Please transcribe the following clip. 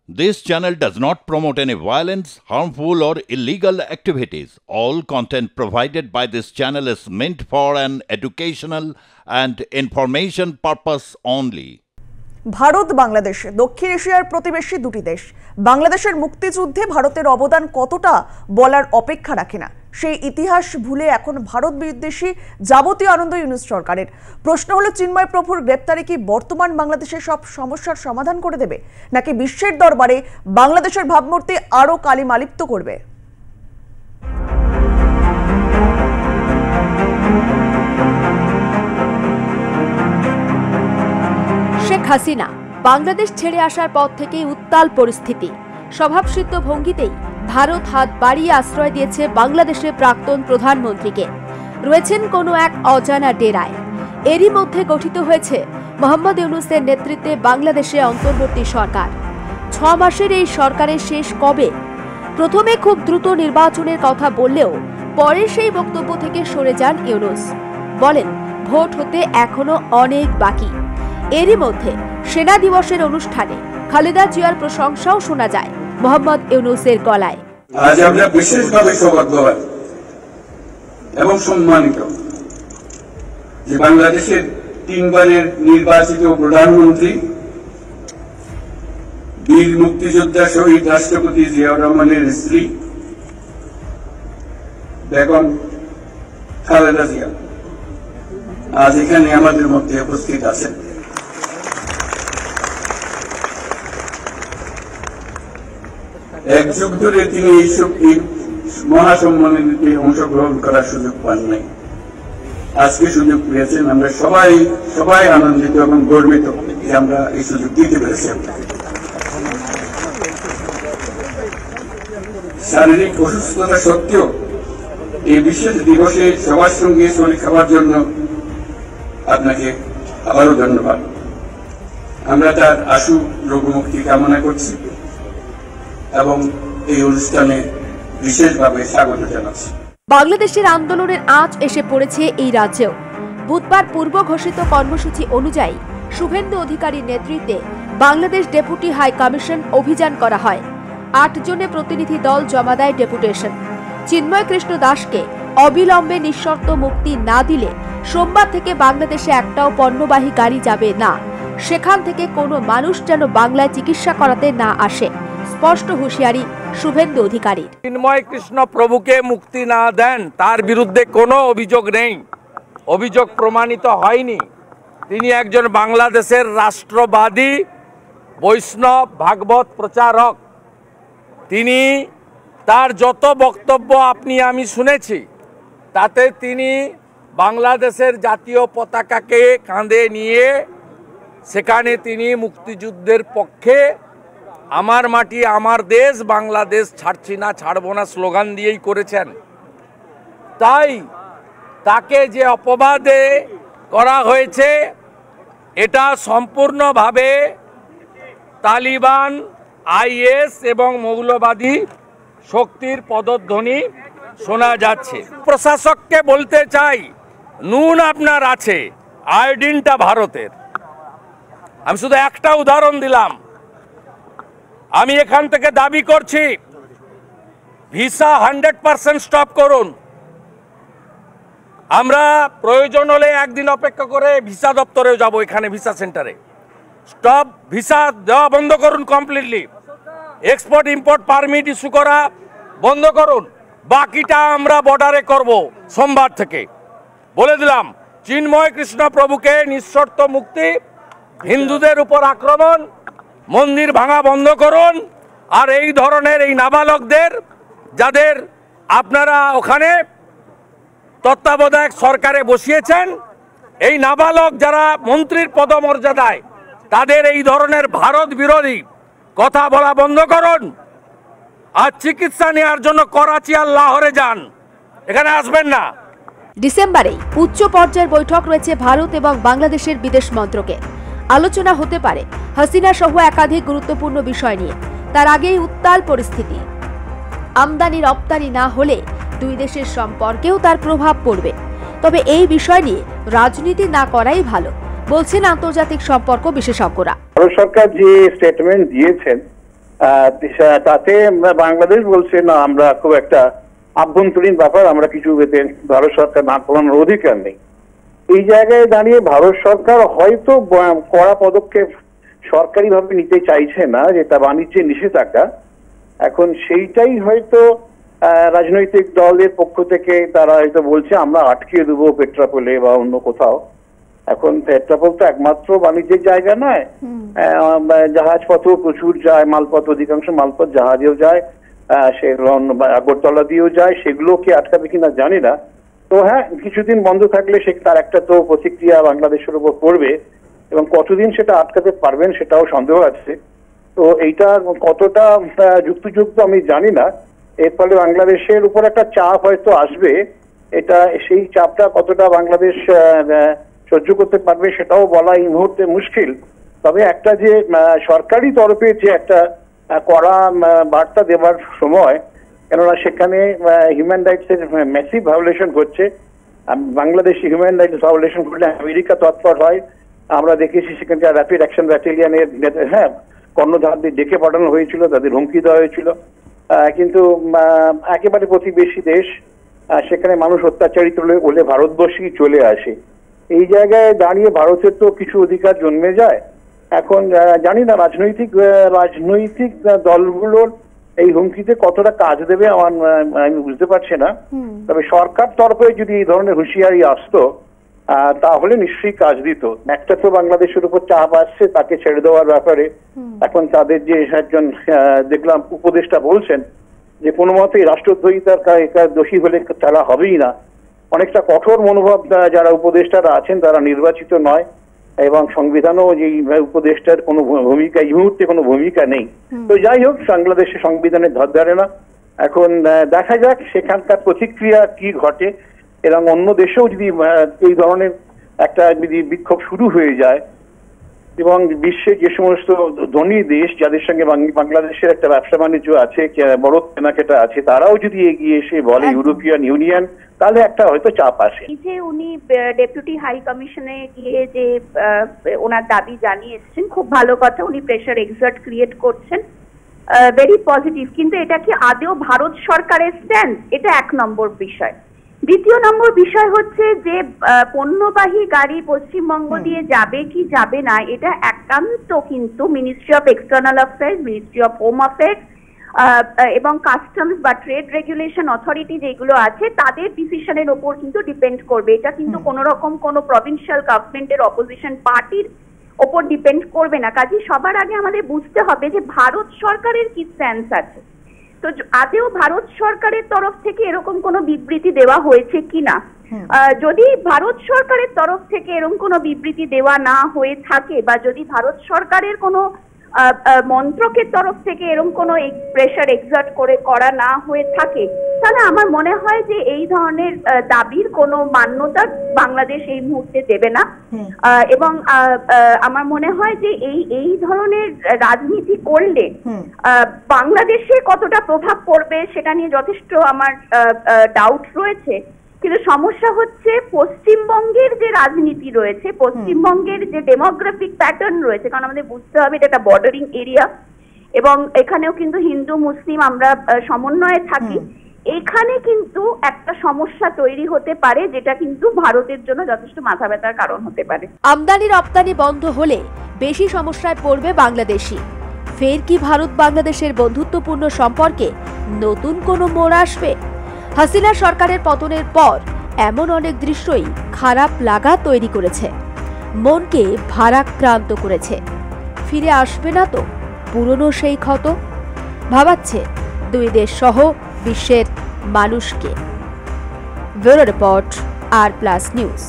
This channel does not promote any violence, harmful or illegal activities. All content provided by this channel is meant for an educational and information purpose only. Bharat Bangladesh দক্ষিণ এশিয়ার প্রতিবেশী দুটি দেশ। বাংলাদেশের মুক্তিযুদ্ধে ভারতের অবদান কতটা বলার অপেক্ষা রাখে না। সেই ইতিহাস ভুলে এখন ভারত বিদ্বেষী যাবতীয় আনন্দ ইউনূস সরকারের। প্রশ্ন হলো, চিন্ময় প্রভুর গ্রেপ্তারি কি বর্তমান বাংলাদেশের সব সমস্যার সমাধান করে দেবে, নাকি বিশ্বের দরবারে বাংলাদেশের ভাবমূর্তি আরও কালিমালিপ্ত করবে? শেখ হাসিনা বাংলাদেশ ছেড়ে আসার পর থেকেই উত্তাল পরিস্থিতি। স্বভাবসিদ্ধ ভঙ্গিতেই ভারত হাত বাড়িয়ে আশ্রয় দিয়েছে বাংলাদেশের প্রাক্তন প্রধানমন্ত্রীকে। রয়েছেন কোনো এক অজানা ডেরায়। এরই মধ্যে গঠিত হয়েছে মোহাম্মদ ইউনূসের নেতৃত্বে বাংলাদেশে অন্তর্বর্তী সরকার। 6 মাসের এই সরকারের শেষ কবে? প্রথমে খুব দ্রুত নির্বাচনের কথা বললেও পরে সেই বক্তব্য থেকে সরে যান ইউনূস। বলেন, ভোট হতে এখনো অনেক বাকি। এরই মধ্যে সেনা দিবসের অনুষ্ঠানে খালেদা জিয়ার প্রশংসাও শোনা যায় মোহাম্মদ ইউনূসের গলায়। আজ আমরা বিশেষভাবে সৌভাগ্যবান এবং সম্মানিত যে বাংলাদেশের 3 বারের নির্বাচিত প্রধানমন্ত্রী বীর মুক্তিযোদ্ধা শহীদ রাষ্ট্রপতি জিয়াউর রহমানের স্ত্রী বেগম খালেদা জিয়া আজ এখানে আমাদের মধ্যে উপস্থিত আছেন। এক যুগ ধরে তিনি এই মহাসম্মেলনে অংশগ্রহণ করার সুযোগ পান নাই, আজকে সুযোগ পেয়েছেন। আমরা সবাই আনন্দিত এবং গর্বিত যে আমরা এই সুযোগ দিতে পেরেছি। শারীরিক অসুস্থতা সত্ত্বেও এই বিশেষ দিবসে সবার সঙ্গে শরীর খাওয়ার জন্য আপনাকে আবারও ধন্যবাদ। আমরা তার আশু রোগমুক্তি কামনা করছি এবং এই অনুষ্ঠানে বিশেষভাবে স্বাগত জানাচ্ছি। বাংলাদেশের আন্দোলনের আঁচ এসে পড়েছে এই রাজ্যেও। বুধবার পূর্ব ঘোষিত কর্মসূচি অনুযায়ী শুভেন্দু অধিকারীর নেতৃত্বে বাংলাদেশ ডেপুটি হাই কমিশন অভিযান করা হয়। 8 জনের প্রতিনিধি দল জমা দেয় ডেপুটেশন। চিন্ময় কৃষ্ণ দাসকে অবিলম্বে নিঃশর্ত মুক্তি না দিলে সোমবার থেকে বাংলাদেশে একটাও পণ্যবাহী গাড়ি যাবে না। সেখান থেকে কোনো মানুষ যেন বাংলায় চিকিৎসা করাতে না আসে, স্পষ্ট হুঁশিয়ারি শুভেন্দু অধিকারীর। চিন্ময় কৃষ্ণ প্রভুকে মুক্তি না দেন তার বিরুদ্ধে কোনো অভিযোগ নেই, অভিযোগ প্রমাণিত হয়নি। তিনি একজন বাংলাদেশের রাষ্ট্রবাদী বৈষ্ণব ভাগবত প্রচারক। তিনি তার যত বক্তব্য আপনি আমি শুনেছি তাতে তিনি বাংলাদেশের জাতীয় পতাকাকে কাঁধে নিয়ে সেখানে তিনি মুক্তিযুদ্ধের পক্ষে আমার মাটি আমার দেশ বাংলাদেশ ছাড়ছি না ছাড়বো না স্লোগান দিয়েই করেছেন। তাই তাকে যে অপবাদে করা হয়েছে এটা সম্পূর্ণভাবে তালিবান, আইএস এবং মৌলবাদী শক্তির পদধ্বনি শোনা যাচ্ছে। প্রশাসককে বলতে চাই, নুন আপনার আছে, আয়োডিনটা ভারতের। আমি শুধু একটা উদাহরণ দিলাম। আমি এখান থেকে দাবি করছি ভিসা 100% স্টপ করুন। আমরা প্রয়োজন হলে একদিন অপেক্ষা করে ভিসা দপ্তরেও যাব, এখানে ভিসা সেন্টারে। স্টপ ভিসা দেওয়া বন্ধ করুন completely. Export import permit issue করা বন্ধ করুন। বাকিটা আমরা বর্ডারে করব সোমবার থেকে। বলে দিলাম, চিন্ময় কৃষ্ণ প্রভুকে নিঃশর্ত মুক্তি, হিন্দুদের উপর আক্রমণ, মন্দির ভাঙা বন্ধ করুন। আর এই ধরনের এই নাবালকদের যাদের আপনারা ওখানে তত্ত্বাবধায়ক সরকারে বসিয়েছেন, এই নাবালক যারা মন্ত্রীর পদমর্যাদায়, তাদের এই ধরনের ভারত বিরোধী কথা বলা বন্ধ করুন। আর চিকিৎসা নেওয়ার জন্য করাচি আর লাহোরে যান, এখানে আসবেন না। ডিসেম্বরে উচ্চ পর্যায়ের বৈঠক রয়েছে ভারত এবং বাংলাদেশের বিদেশ মন্ত্রকের। আলোচনা হতে পারে হাসিনা সহ একাধিক গুরুত্বপূর্ণ বিষয় নিয়ে। তার আগেই উত্তাল পরিস্থিতি। আমদানি রপ্তানি না হলে দুই দেশের সম্পর্কেও তার প্রভাব পড়বে। তবে এই বিষয় নিয়ে রাজনীতি না করাই ভালো বলছেন আন্তর্জাতিক সম্পর্ক বিশেষজ্ঞরা। ভারত সরকার যে স্টেটমেন্ট দিয়েছেন তাতে বাংলাদেশ বলছে না, আমরা খুব একটা আভ্যন্তরীণ ব্যাপার, আমরা কিছু ভারত সরকার না করানোর অধিকার নেই। এই জায়গায় দাঁড়িয়ে ভারত সরকার হয়তো কড়া পদক্ষেপ সরকারি ভাবে নিতে চাইছে না, যেটা বাণিজ্যের নিষেধাজ্ঞা। এখন সেইটাই হয়তো রাজনৈতিক দলের পক্ষ থেকে তারা হয়তো বলছে আমরা আটকে দেবো পেট্রাপোলে বা অন্য কোথাও। এখন পেট্রাপোল তো একমাত্র বাণিজ্যের জায়গা নয়, জাহাজপথও প্রচুর যায়, মালপথ, অধিকাংশ মালপথ জাহাজেও যায়, সেগুলো আগরতলা দিয়েও যায়, সেগুলোকে আটকাবে কিনা জানি না। তো হ্যাঁ, কিছুদিন বন্ধ থাকলে সে তার একটা তো প্রতিক্রিয়া বাংলাদেশের উপর পড়বে, এবং কতদিন সেটা আটকাতে পারবেন সেটাও সন্দেহ আছে। তো এইটা কতটা যুক্তিযুক্ত আমি জানি না। এর ফলে বাংলাদেশের উপর একটা চাপ হয়তো আসবে, এটা সেই চাপটা কতটা বাংলাদেশ সহ্য করতে পারবে সেটাও বলা এই মুহূর্তে মুশকিল। তবে একটা যে সরকারি তরফে যে একটা কড়া বার্তা দেওয়ার সময়, কেননা সেখানে হিউম্যান রাইটস এর ম্যাসিভ ভায়োলেশন হচ্ছে, বাংলাদেশি হিউম্যান রাইটস ভায়োলেশন করলে আমেরিকা তৎপর হয়। আমরা দেখেছি সেখানকার র্যাপিড অ্যাকশন ব্যাটালিয়নের কর্ণধারদের ডেকে পাঠানো হয়েছিল, তাদের হুমকি দেওয়া হয়েছিল। কিন্তু একেবারে প্রতিবেশী দেশ, সেখানে মানুষ অত্যাচারিত হলে ভারতবর্ষেই চলে আসে। এই জায়গায় দাঁড়িয়ে ভারতের তো কিছু অধিকার জন্মে যায়। এখন জানি না রাজনৈতিক দলগুলোর এই হুমকিতে কতটা কাজ দেবে আমি বুঝতে পারছি না। তবে সরকার তরফে যদি এই ধরনের হুঁশিয়ারি আসতো তাহলে নিশ্চয়ই কাজ দিত। একটা তো বাংলাদেশের উপর চাপ আসছে তাকে ছেড়ে দেওয়ার ব্যাপারে। এখন তাদের যে একজন দেখলাম উপদেষ্টা বলছেন যে কোনো মতেই রাষ্ট্রদ্রোহিতার দোষী হলে তারা হবেই না। অনেকটা কঠোর মনোভাব যারা উপদেষ্টারা আছেন তারা নির্বাচিত নয়, এবং সংবিধানও যে উপদেষ্টার কোনো ভূমিকা এই মুহূর্তে কোনো ভূমিকা নেই। তো যাই হোক, বাংলাদেশের সংবিধানের ধার ধারে না। এখন দেখা যাক সেখানকার প্রতিক্রিয়া কি ঘটে, এবং অন্য দেশেও যদি এই ধরনের একটা যদি বিক্ষোভ শুরু হয়ে যায়, এবং বিশ্বে যে সমস্ত ধনী দেশ যাদের সঙ্গে বাংলাদেশের একটা ব্যবসা বাণিজ্য আছে, বড় কেনাকাটা আছে, তারাও যদি এগিয়ে এসে বলে ইউরোপিয়ান ইউনিয়ন, তাহলে একটা হয়তো চাপ আসে। যে উনি ডেপুটি হাই কমিশনে গিয়ে যে ওনার দাবি জানিয়ে এসেছেন, খুব ভালো কথা, উনি প্রেশার এক্সার্ট ক্রিয়েট করছেন, ভেরি পজিটিভ। কিন্তু এটা কি আদৌ ভারত সরকারের স্ট্যান্ড? এটা এক নম্বর বিষয়। দ্বিতীয় নম্বর বিষয় হচ্ছে যে পণ্যবাহী গাড়ি পশ্চিমবঙ্গ দিয়ে যাবে কি যাবে না, এটা একান্ত কিন্তু ministry of external affairs, ministry of home affairs এবং কাস্টমস বা ট্রেড রেগুলেশন অথরিটি যেগুলো আছে তাদের ডিসিশনের ওপর কিন্তু ডিপেন্ড করবে। এটা কিন্তু কোনো রকম কোনো প্রভিন্সিয়াল গভর্নমেন্টের অপোজিশন পার্টির ওপর ডিপেন্ড করবে না। কাজে সবার আগে আমাদের বুঝতে হবে যে ভারত সরকারের কি স্ট্যান্স আছে। তো আদৌ ভারত সরকারের তরফ থেকে এরকম কোনো বিবৃতি দেওয়া হয়েছে কিনা, যদি ভারত সরকারের তরফ থেকে এরকম কোনো বিবৃতি দেওয়া না হয়ে থাকে, বা যদি ভারত সরকারের কোনো মন্ত্রকের তরফ থেকে এরকম কোনো প্রেশার এক্সার্ট করে করা না হয়ে থাকে, তাহলে আমার মনে হয় যে এই ধরনের দাবির কোনো মান্যতা বাংলাদেশ এই মুহূর্তে দেবে না। এবং আমার মনে হয় যে এই ধরনের রাজনীতি করলে বাংলাদেশে কতটা প্রভাব পড়বে সেটা নিয়ে যথেষ্ট আমার ডাউট রয়েছে। কিন্তু সমস্যা হচ্ছে পশ্চিমবঙ্গের যে রাজনীতি রয়েছে, পশ্চিমবঙ্গের যে ডেমোগ্রাফিক প্যাটার্ন রয়েছে, কারণ আমাদের বুঝতে হবে এটা একটা বর্ডারিং এরিয়া, এবং এখানেও কিন্তু হিন্দু মুসলিম আমরা সমন্বয়ে থাকি। এখানে কিন্তু একটা সমস্যা তৈরি হতে পারে, যেটা কিন্তু ভারতের জন্য যথেষ্ট মাথা ব্যথার কারণ হতে পারে। আমদানি রপ্তানি বন্ধ হলে বেশি সমস্যায় পড়বে বাংলাদেশি। ফের কি ভারত বাংলাদেশের বন্ধুত্বপূর্ণ সম্পর্কে নতুন কোনো মোড় আসবে? হাসিনা সরকারের পতনের পর এমন অনেক দৃশ্যই খারাপ লাগা তৈরি করেছে, মনকে ভারাক্রান্ত করেছে। ফিরে আসবে না তো পুরনো সেই ক্ষত? ভাবাচ্ছে দুই দেশ সহ বিশ্বের মানুষকে। ব্যুরো রিপোর্ট, আর প্লাস নিউজ।